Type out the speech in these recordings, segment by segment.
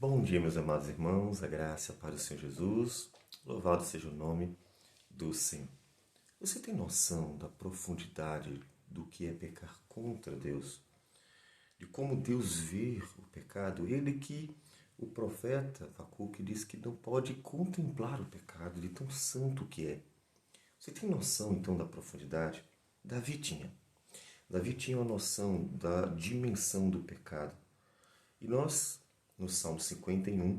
Bom dia, meus amados irmãos, a graça e a paz do Senhor Jesus, louvado seja o nome do Senhor. Você tem noção da profundidade do que é pecar contra Deus? De como Deus vê o pecado? Ele que, o profeta Abacuque diz que não pode contemplar o pecado de tão santo que é. Você tem noção, então, da profundidade? Davi tinha. Davi tinha uma noção da dimensão do pecado. E nós, no Salmo 51,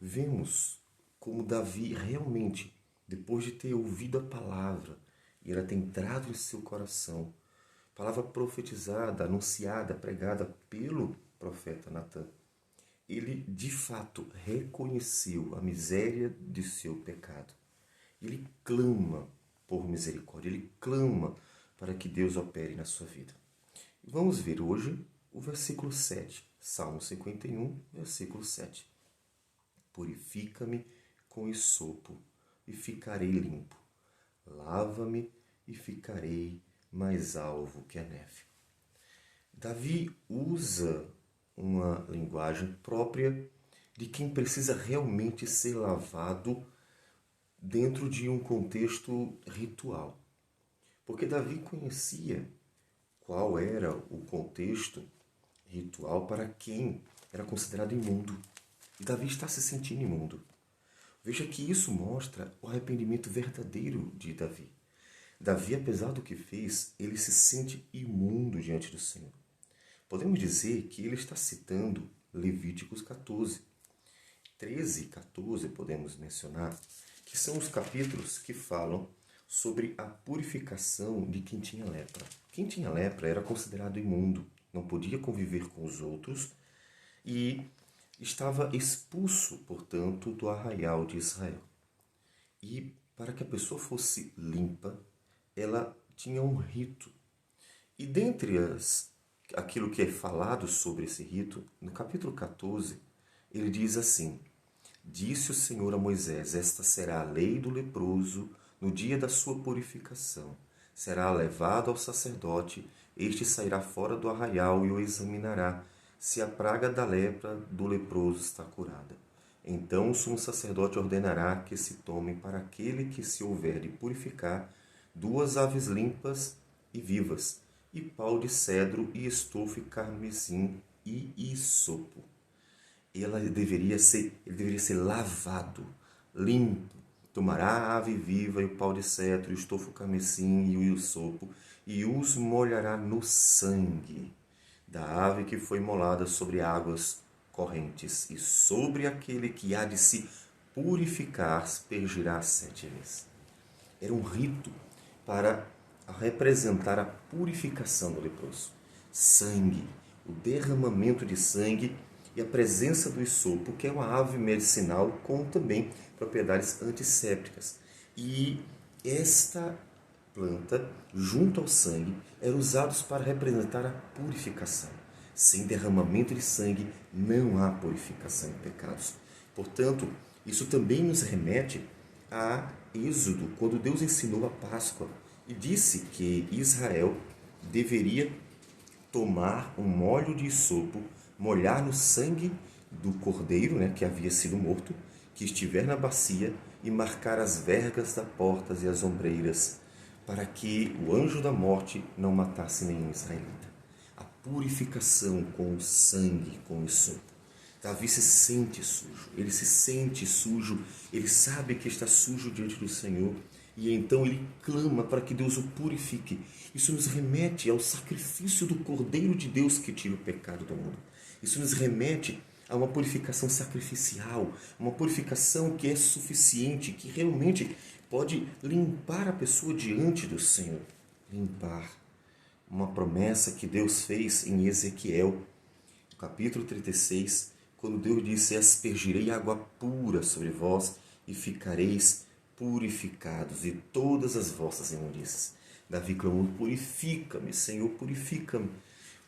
vemos como Davi realmente, depois de ter ouvido a palavra, e ela ter entrado em seu coração, palavra profetizada, anunciada, pregada pelo profeta Natan, ele de fato reconheceu a miséria de seu pecado. Ele clama por misericórdia, ele clama para que Deus opere na sua vida. Vamos ver hoje o versículo 7, Salmo 51, versículo 7. Purifica-me com esopo e ficarei limpo. Lava-me e ficarei mais alvo que a neve. Davi usa uma linguagem própria de quem precisa realmente ser lavado dentro de um contexto ritual. Porque Davi conhecia qual era o contexto ritual para quem era considerado imundo. E Davi está se sentindo imundo. Veja que isso mostra o arrependimento verdadeiro de Davi. Davi, apesar do que fez, ele se sente imundo diante do Senhor. Podemos dizer que ele está citando Levíticos 14. 13 e 14 podemos mencionar, que são os capítulos que falam sobre a purificação de quem tinha lepra. Quem tinha lepra era considerado imundo, não podia conviver com os outros e estava expulso, portanto, do arraial de Israel. E para que a pessoa fosse limpa, ela tinha um rito. E dentre aquilo que é falado sobre esse rito, no capítulo 14, ele diz assim: Disse o Senhor a Moisés: Esta será a lei do leproso no dia da sua purificação. Será levado ao sacerdote, este sairá fora do arraial e o examinará, se a praga da lepra do leproso está curada. Então o sumo sacerdote ordenará que se tomem para aquele que se houver de purificar 2 aves limpas e vivas, e pau de cedro e estofe carmesim e isopo. Ele deveria ser lavado, limpo. Tomará a ave viva e o pau de cedro, o estofo carmesim e o isopo, e os molhará no sangue da ave que foi imolada sobre águas correntes, e sobre aquele que há de se purificar aspergirá 7 vezes. Era um rito para representar a purificação do leproso. Sangue, o derramamento de sangue e a presença do isopo, que é uma ave medicinal com também propriedades antissépticas. E esta planta, junto ao sangue, eram usados para representar a purificação. Sem derramamento de sangue, não há purificação de pecados. Portanto, isso também nos remete a Êxodo, quando Deus ensinou a Páscoa e disse que Israel deveria tomar um molho de isopo, molhar no sangue do cordeiro, que havia sido morto, que estiver na bacia, e marcar as vergas das portas e as ombreiras, para que o anjo da morte não matasse nenhum israelita. A purificação com o sangue, com o isopo. Davi se sente sujo, ele se sente sujo, ele sabe que está sujo diante do Senhor, e então ele clama para que Deus o purifique. Isso nos remete ao sacrifício do Cordeiro de Deus que tira o pecado do mundo. Isso nos remete a uma purificação sacrificial, uma purificação que é suficiente, que realmente pode limpar a pessoa diante do Senhor. Limpar. Uma promessa que Deus fez em Ezequiel, no capítulo 36, quando Deus disse: Aspergirei água pura sobre vós e ficareis purificados de todas as vossas imundícias. Davi clamou: Purifica-me, Senhor, purifica-me,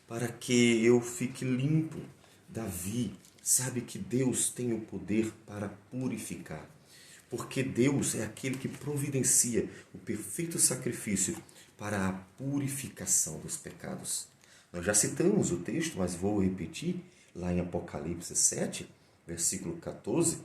para que eu fique limpo. Davi sabe que Deus tem o poder para purificar, porque Deus é aquele que providencia o perfeito sacrifício para a purificação dos pecados. Nós já citamos o texto, mas vou repetir, lá em Apocalipse 7, versículo 14,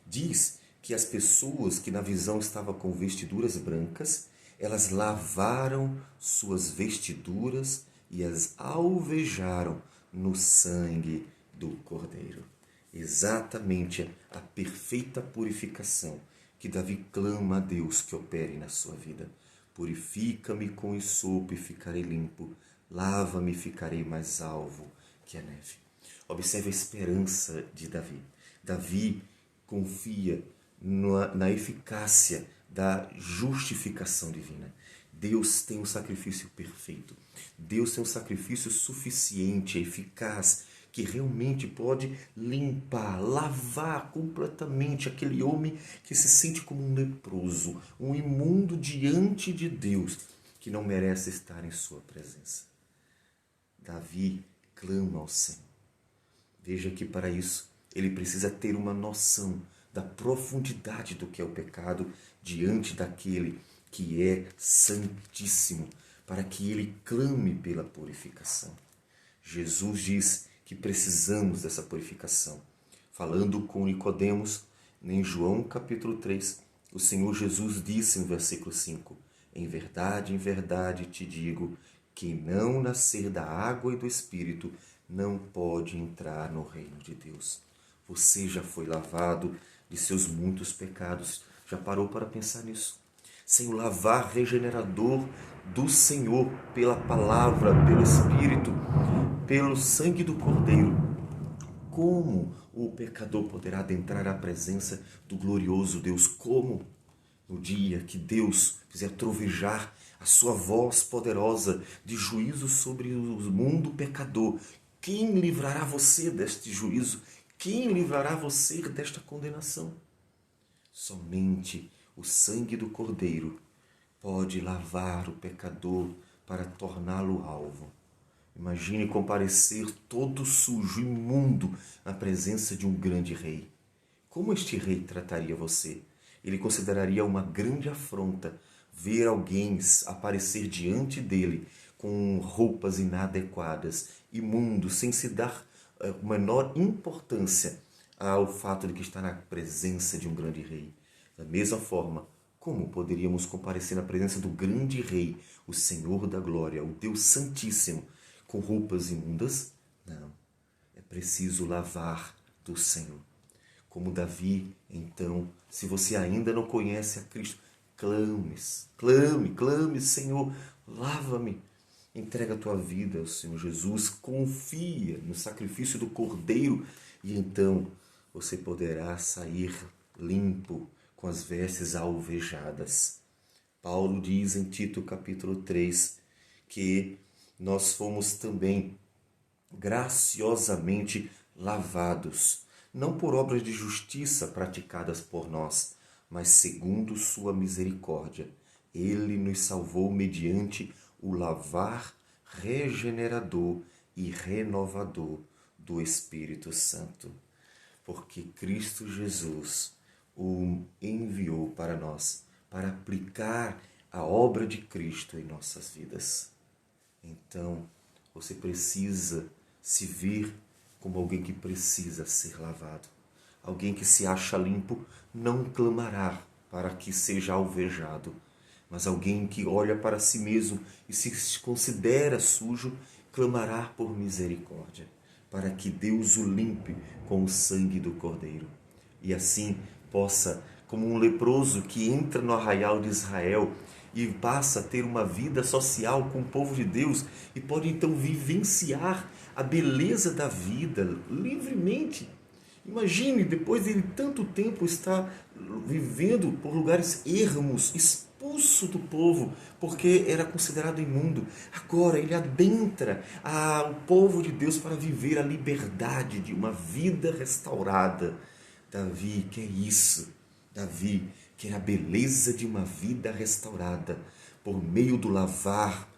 diz que as pessoas que na visão estavam com vestiduras brancas, elas lavaram suas vestiduras e as alvejaram no sangue do Cordeiro. Exatamente a perfeita purificação que Davi clama a Deus que opere na sua vida. Purifica-me com hisopo e ficarei limpo. Lava-me e ficarei mais alvo que a neve. Observe a esperança de Davi. Davi confia na eficácia da justificação divina. Deus tem um sacrifício perfeito. Deus tem um sacrifício suficiente, eficaz, que realmente pode limpar, lavar completamente aquele homem que se sente como um leproso, um imundo diante de Deus, que não merece estar em sua presença. Davi clama ao Senhor. Veja que para isso ele precisa ter uma noção da profundidade do que é o pecado diante daquele que é santíssimo, para que ele clame pela purificação. Jesus diz que precisamos dessa purificação. Falando com Nicodemos, em João capítulo 3, o Senhor Jesus disse no versículo 5, em verdade te digo, quem não nascer da água e do Espírito não pode entrar no reino de Deus. Você já foi lavado de seus muitos pecados. Já parou para pensar nisso? Sem o lavar regenerador do Senhor pela palavra, pelo Espírito, pelo sangue do Cordeiro, como o pecador poderá adentrar à presença do glorioso Deus? Como? No dia que Deus fizer trovejar a sua voz poderosa de juízo sobre o mundo pecador, quem livrará você deste juízo? Quem livrará você desta condenação? Somente o sangue do Cordeiro pode lavar o pecador para torná-lo alvo. Imagine comparecer todo sujo, imundo, na presença de um grande rei. Como este rei trataria você? Ele consideraria uma grande afronta ver alguém aparecer diante dele com roupas inadequadas, imundo, sem se dar menor importância ao fato de que está na presença de um grande rei. Da mesma forma, como poderíamos comparecer na presença do grande rei, o Senhor da glória, o Deus Santíssimo, com roupas imundas? Não. É preciso lavar do Senhor. Como Davi, então, se você ainda não conhece a Cristo, clame, Senhor, lava-me. Entrega a tua vida ao Senhor Jesus, confia no sacrifício do Cordeiro e então você poderá sair limpo com as vestes alvejadas. Paulo diz em Tito capítulo 3 que nós fomos também graciosamente lavados, não por obras de justiça praticadas por nós, mas segundo sua misericórdia. Ele nos salvou mediante o lavar regenerador e renovador do Espírito Santo, porque Cristo Jesus o enviou para nós, para aplicar a obra de Cristo em nossas vidas. Então, você precisa se ver como alguém que precisa ser lavado. Alguém que se acha limpo não clamará para que seja alvejado, mas alguém que olha para si mesmo e se considera sujo, clamará por misericórdia, para que Deus o limpe com o sangue do Cordeiro. E assim possa, como um leproso que entra no arraial de Israel e passa a ter uma vida social com o povo de Deus e pode então vivenciar a beleza da vida livremente. Imagine, depois de tanto tempo estar vivendo por lugares ermos, expulso do povo, porque era considerado imundo. Agora ele adentra o povo de Deus para viver a liberdade de uma vida restaurada. Davi quer isso. Davi quer a beleza de uma vida restaurada por meio do lavar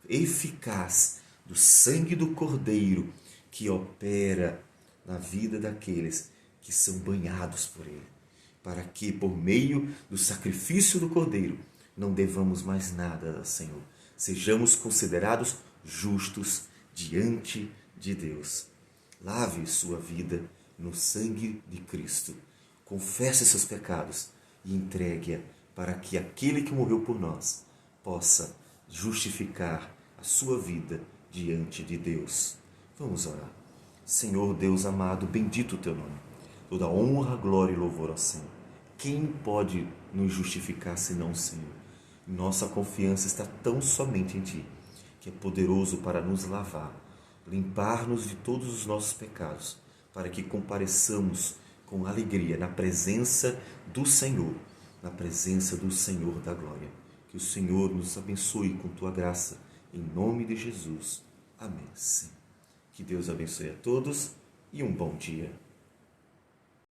eficaz do sangue do Cordeiro que opera na vida daqueles que são banhados por ele, para que por meio do sacrifício do Cordeiro não devamos mais nada ao Senhor, sejamos considerados justos diante de Deus. Lave sua vida no sangue de Cristo. Confesse seus pecados e entregue-a para que aquele que morreu por nós possa justificar a sua vida diante de Deus. Vamos orar. Senhor Deus amado, bendito o teu nome. Toda honra, glória e louvor ao Senhor. Quem pode nos justificar senão o Senhor? Nossa confiança está tão somente em Ti, que é poderoso para nos lavar, limpar-nos de todos os nossos pecados, para que compareçamos com alegria na presença do Senhor, na presença do Senhor da glória. Que o Senhor nos abençoe com Tua graça, em nome de Jesus. Amém. Sim. Que Deus abençoe a todos e um bom dia.